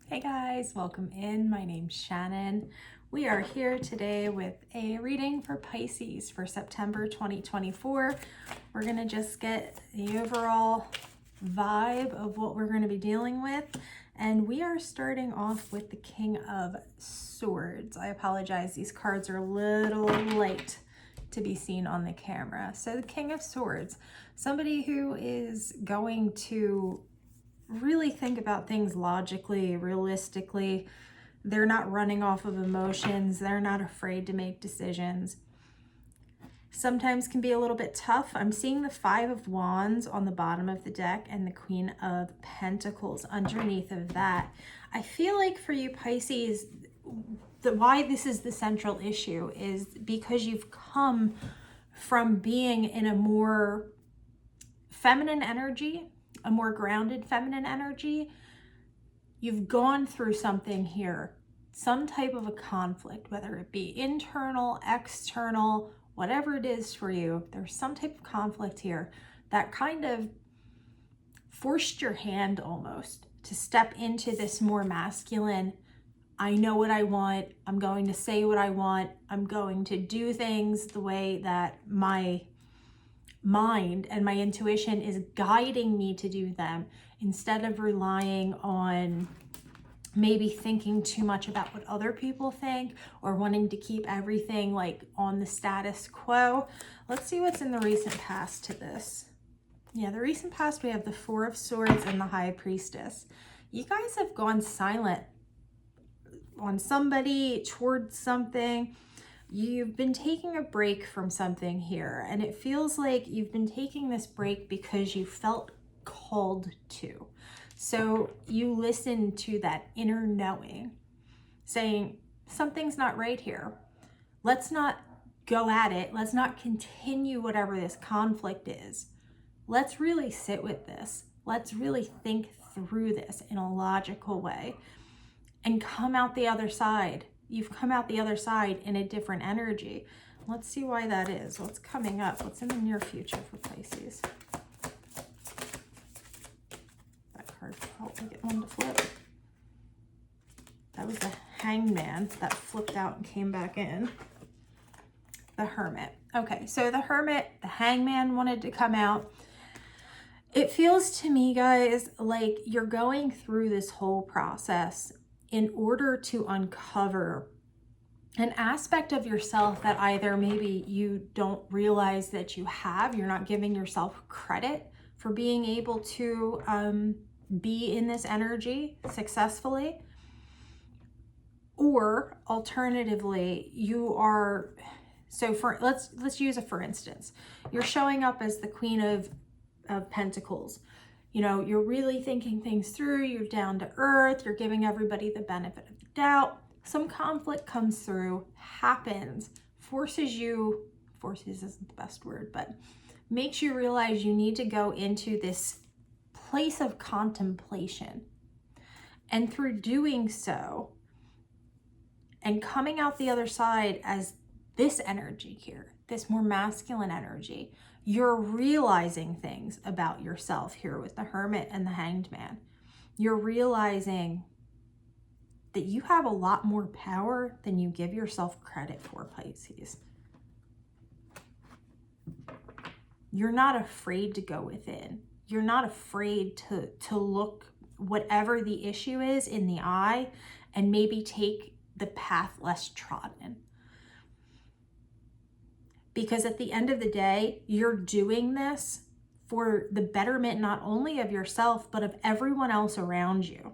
Hey guys, welcome in. My name's Shannon. We are here today with a reading for Pisces for September 2024. We're going to just get the overall vibe of what we're going to be dealing with. And we are starting off with the King of Swords. I apologize, these cards are a little light to be seen on the camera. So the King of Swords, somebody who is going to really think about things logically, realistically. They're not running off of emotions. They're not afraid to make decisions. Sometimes can be a little bit tough. I'm seeing the Five of Wands on the bottom of the deck and the Queen of Pentacles underneath of that. I feel like for you Pisces, why this is the central issue is because you've come from being in a more feminine energy, a more grounded feminine energy. You've gone through something here, some type of a conflict, whether it be internal, external, whatever it is for you. There's some type of conflict here that kind of forced your hand almost to step into this more masculine, I know what I want, I'm going to say what I want, I'm going to do things the way that my mind and my intuition is guiding me to do them, instead of relying on maybe thinking too much about what other people think or wanting to keep everything like on the status quo. Let's see what's in the recent past to this. Yeah, the recent past, we have the Four of Swords and the High Priestess. You guys have gone silent on somebody, towards something. You've been taking a break from something here, and it feels like you've been taking this break because you felt called to. So you listen to that inner knowing saying, something's not right here. Let's not go at it. Let's not continue whatever this conflict is. Let's really sit with this. Let's really think through this in a logical way and come out the other side. You've come out the other side in a different energy. Let's see why that is. What's coming up? What's in the near future for Pisces? That card helped me get one to flip. That was the Hangman that flipped out and came back in. The Hermit. Okay, so the Hermit, the Hangman wanted to come out. It feels to me, guys, like you're going through this whole process in order to uncover an aspect of yourself that either maybe you don't realize that you have, you're not giving yourself credit for being able to be in this energy successfully, or alternatively, you are, so for, let's use a for instance. You're showing up as the Queen of Pentacles. You know, you're really thinking things through, you're down to earth, you're giving everybody the benefit of the doubt. Some conflict comes through, happens, forces isn't the best word, but makes you realize you need to go into this place of contemplation. And through doing so, and coming out the other side as this energy here, this more masculine energy, you're realizing things about yourself here with the Hermit and the Hanged Man. You're realizing that you have a lot more power than you give yourself credit for, Pisces. You're not afraid to go within. You're not afraid to look whatever the issue is in the eye and maybe take the path less trodden. Because at the end of the day, you're doing this for the betterment not only of yourself, but of everyone else around you.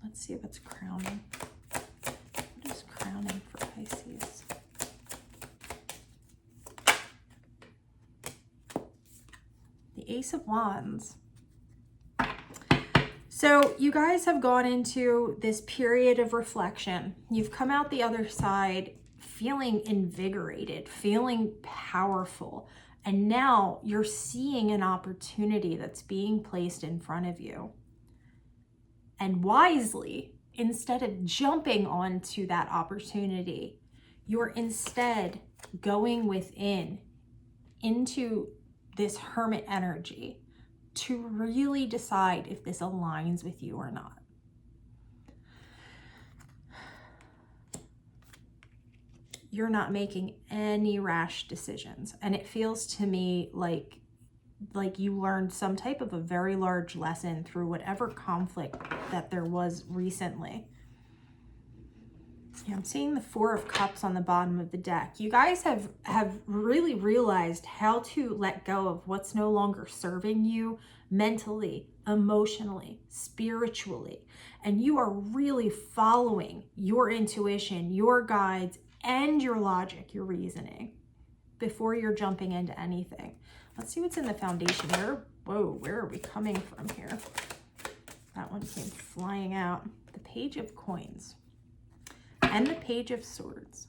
Let's see what's crowning. What is crowning for Pisces? The Ace of Wands. So you guys have gone into this period of reflection. You've come out the other side feeling invigorated, feeling powerful. And now you're seeing an opportunity that's being placed in front of you. And wisely, instead of jumping onto that opportunity, you're instead going within into this Hermit energy to really decide if this aligns with you or not. You're not making any rash decisions. And it feels to me like you learned some type of a very large lesson through whatever conflict that there was recently. Yeah, I'm seeing the Four of Cups on the bottom of the deck. You guys have really realized how to let go of what's no longer serving you mentally, emotionally, spiritually. And you are really following your intuition, your guides, and your logic, your reasoning before you're jumping into anything. Let's see what's in the foundation here. Whoa, where are we coming from here? That one came flying out. The Page of Coins and the Page of Swords.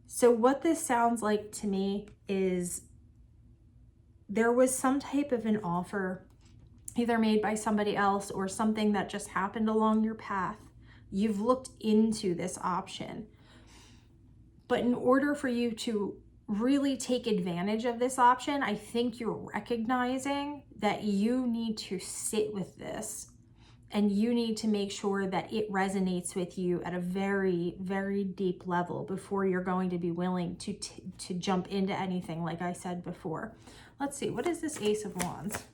So what this sounds like to me is there was some type of an offer either made by somebody else or something that just happened along your path. You've looked into this option. But in order for you to really take advantage of this option, I think you're recognizing that you need to sit with this and you need to make sure that it resonates with you at a very, very deep level before you're going to be willing to jump into anything, like I said before. Let's see, what is this Ace of Wands?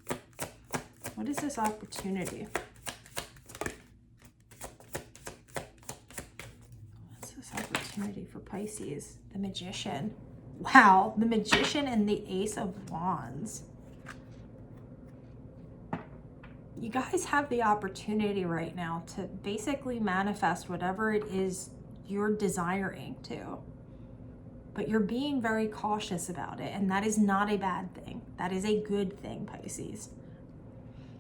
What is this opportunity? What's this opportunity for Pisces? The Magician. Wow, the Magician and the Ace of Wands. You guys have the opportunity right now to basically manifest whatever it is you're desiring to. But you're being very cautious about it, and that is not a bad thing. That is a good thing, Pisces.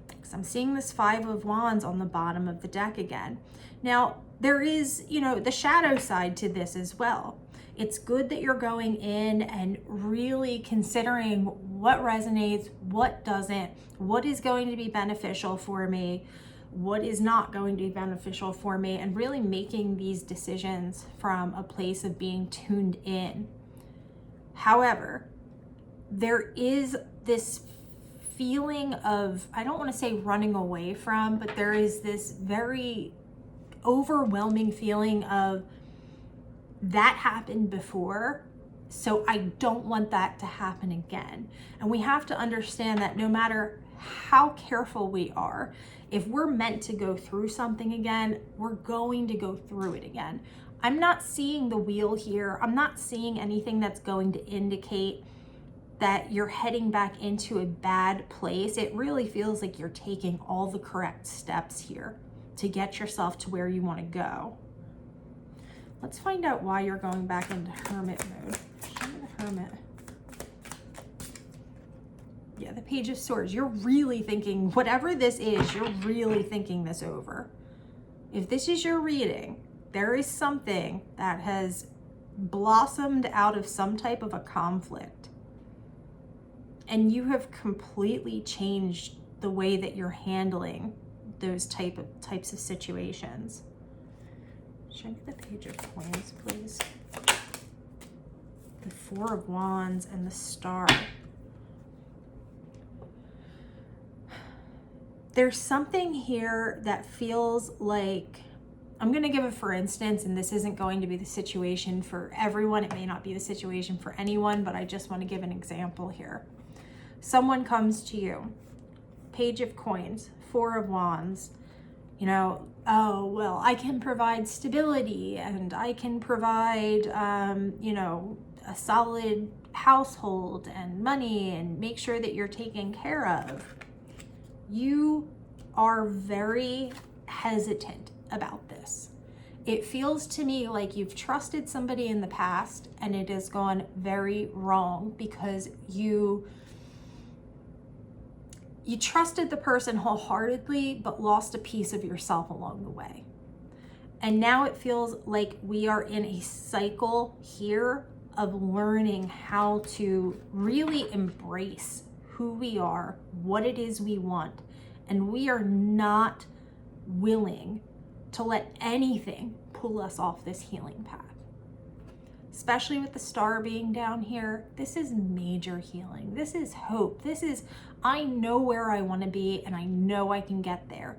Because I'm seeing this Five of Wands on the bottom of the deck again. Now, there is, the shadow side to this as well. It's good that you're going in and really considering what resonates, what doesn't, what is going to be beneficial for me, what is not going to be beneficial for me, and really making these decisions from a place of being tuned in. However, there is this feeling of, I don't want to say running away from, but there is this very overwhelming feeling of, that happened before, so I don't want that to happen again. And we have to understand that no matter how careful we are, if we're meant to go through something again, we're going to go through it again. I'm not seeing the wheel here. I'm not seeing anything that's going to indicate that you're heading back into a bad place. It really feels like you're taking all the correct steps here to get yourself to where you want to go. Let's find out why you're going back into hermit mode. Show me the hermit. Yeah, the Page of Swords. You're really thinking, whatever this is, you're really thinking this over. If this is your reading, there is something that has blossomed out of some type of a conflict. And you have completely changed the way that you're handling those types of situations. Show me the Page of Coins, please. The Four of Wands and the Star. There's something here that feels like, I'm going to give it for instance, and this isn't going to be the situation for everyone. It may not be the situation for anyone, but I just want to give an example here. Someone comes to you, Page of Coins, Four of Wands, oh, well, I can provide stability and I can provide, a solid household and money and make sure that you're taken care of. You are very hesitant about this. It feels to me like you've trusted somebody in the past and it has gone very wrong because you trusted the person wholeheartedly, but lost a piece of yourself along the way. And now it feels like we are in a cycle here of learning how to really embrace who we are, what it is we want. And we are not willing to let anything pull us off this healing path. especially with the star being down here, this is major healing. This is hope. This is, I know where I want to be and I know I can get there.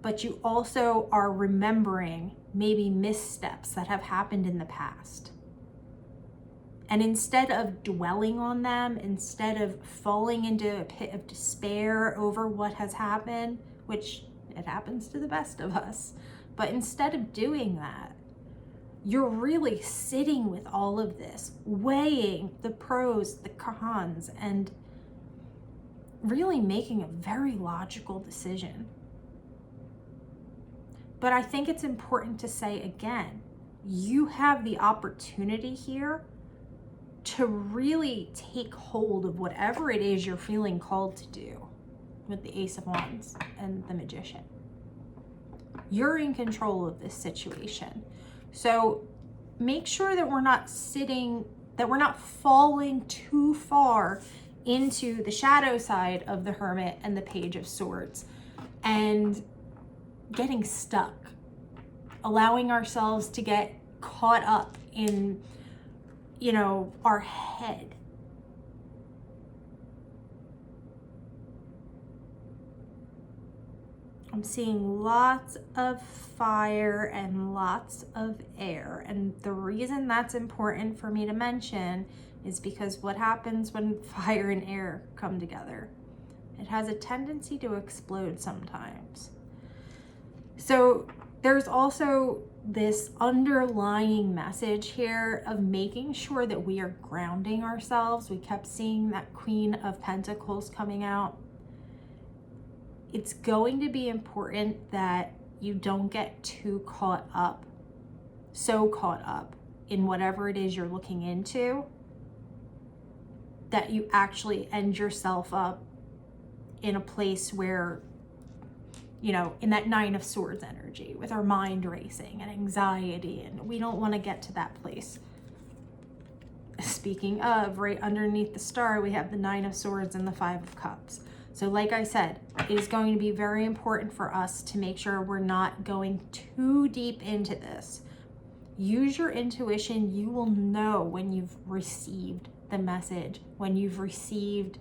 But you also are remembering maybe missteps that have happened in the past. And instead of dwelling on them, instead of falling into a pit of despair over what has happened, which it happens to the best of us, but instead of doing that, you're really sitting with all of this, weighing the pros, the cons, and really making a very logical decision. But I think it's important to say again, you have the opportunity here to really take hold of whatever it is you're feeling called to do with the Ace of Wands and the Magician. You're in control of this situation. So make sure that we're not falling too far into the shadow side of the Hermit and the Page of Swords and getting stuck, allowing ourselves to get caught up in, our head. I'm seeing lots of fire and lots of air. And the reason that's important for me to mention is because what happens when fire and air come together? It has a tendency to explode sometimes. So there's also this underlying message here of making sure that we are grounding ourselves. We kept seeing that Queen of Pentacles coming out. It's going to be important that you don't get too so caught up in whatever it is you're looking into, that you actually end yourself up in a place where, in that Nine of Swords energy with our mind racing and anxiety, and we don't want to get to that place. Speaking of, right underneath the star, we have the Nine of Swords and the Five of Cups. So like I said, it is going to be very important for us to make sure we're not going too deep into this. Use your intuition. You will know when you've received the message, when you've received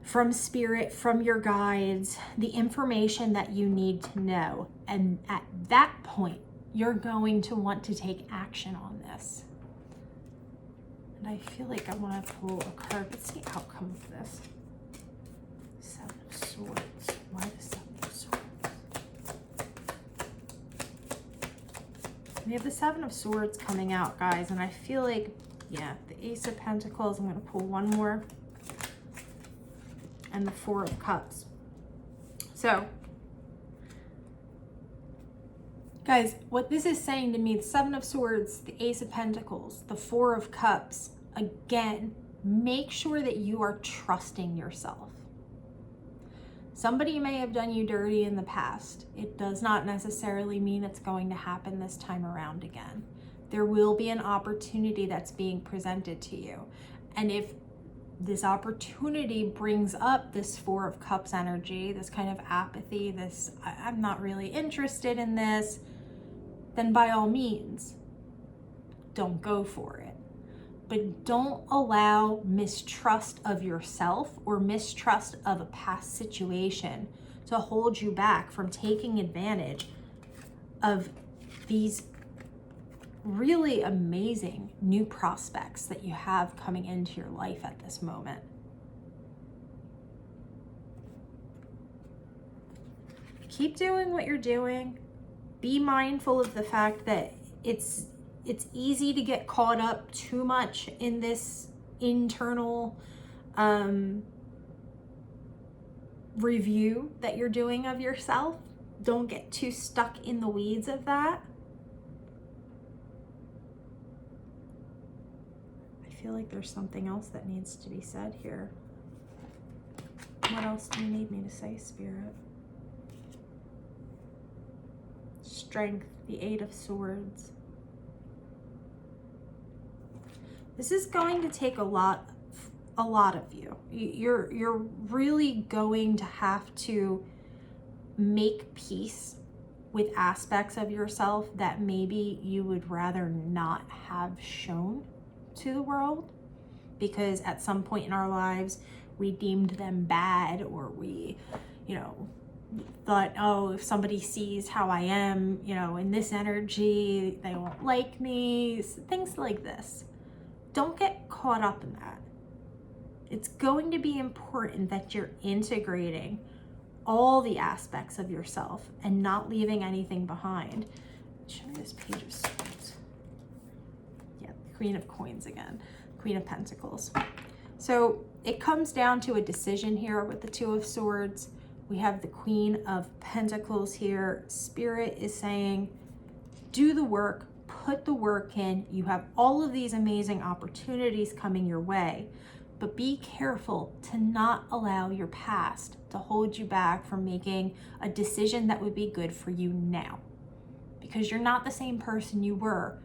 from spirit, from your guides, the information that you need to know. And at that point, you're going to want to take action on this. And I feel like I want to pull a card. Let's see the outcome of this. Seven of Swords. Why the Seven of Swords? We have the Seven of Swords coming out, guys. And I feel like, yeah, the Ace of Pentacles. I'm going to pull one more. And the Four of Cups. So, guys, what this is saying to me, the Seven of Swords, the Ace of Pentacles, the Four of Cups, again, make sure that you are trusting yourself. Somebody may have done you dirty in the past. It does not necessarily mean it's going to happen this time around again. There will be an opportunity that's being presented to you. And if this opportunity brings up this Four of Cups energy, this kind of apathy, this I'm not really interested in this, then by all means, don't go for it. But don't allow mistrust of yourself or mistrust of a past situation to hold you back from taking advantage of these really amazing new prospects that you have coming into your life at this moment. Keep doing what you're doing. Be mindful of the fact that it's easy to get caught up too much in this internal review that you're doing of yourself. Don't get too stuck in the weeds of that. I feel like there's something else that needs to be said here. What else do you need me to say, Spirit? Strength, the Eight of Swords. This is going to take a lot of you. You're really going to have to make peace with aspects of yourself that maybe you would rather not have shown to the world, because at some point in our lives we deemed them bad, or we, you know, thought, oh, if somebody sees how I am, you know, in this energy, they won't like me, things like this. Don't get caught up in that. It's going to be important that you're integrating all the aspects of yourself and not leaving anything behind. Show me this Page of Swords. Yeah, Queen of Coins again, Queen of Pentacles. So it comes down to a decision here with the Two of Swords. We have the Queen of Pentacles here. Spirit is saying, do the work, put the work in. You have all of these amazing opportunities coming your way, but be careful to not allow your past to hold you back from making a decision that would be good for you now. Because you're not the same person you were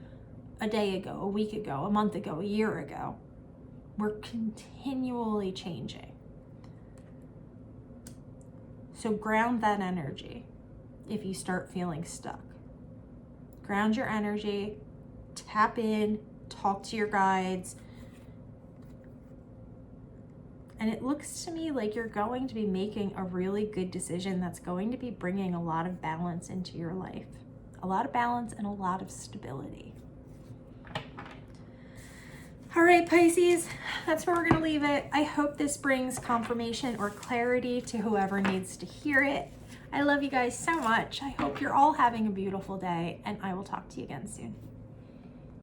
a day ago, a week ago, a month ago, a year ago. We're continually changing. So ground that energy if you start feeling stuck. Ground your energy, tap in, talk to your guides. And it looks to me like you're going to be making a really good decision that's going to be bringing a lot of balance into your life. A lot of balance and a lot of stability. All right, Pisces, that's where we're going to leave it. I hope this brings confirmation or clarity to whoever needs to hear it. I love you guys so much. I hope you're all having a beautiful day, and I will talk to you again soon.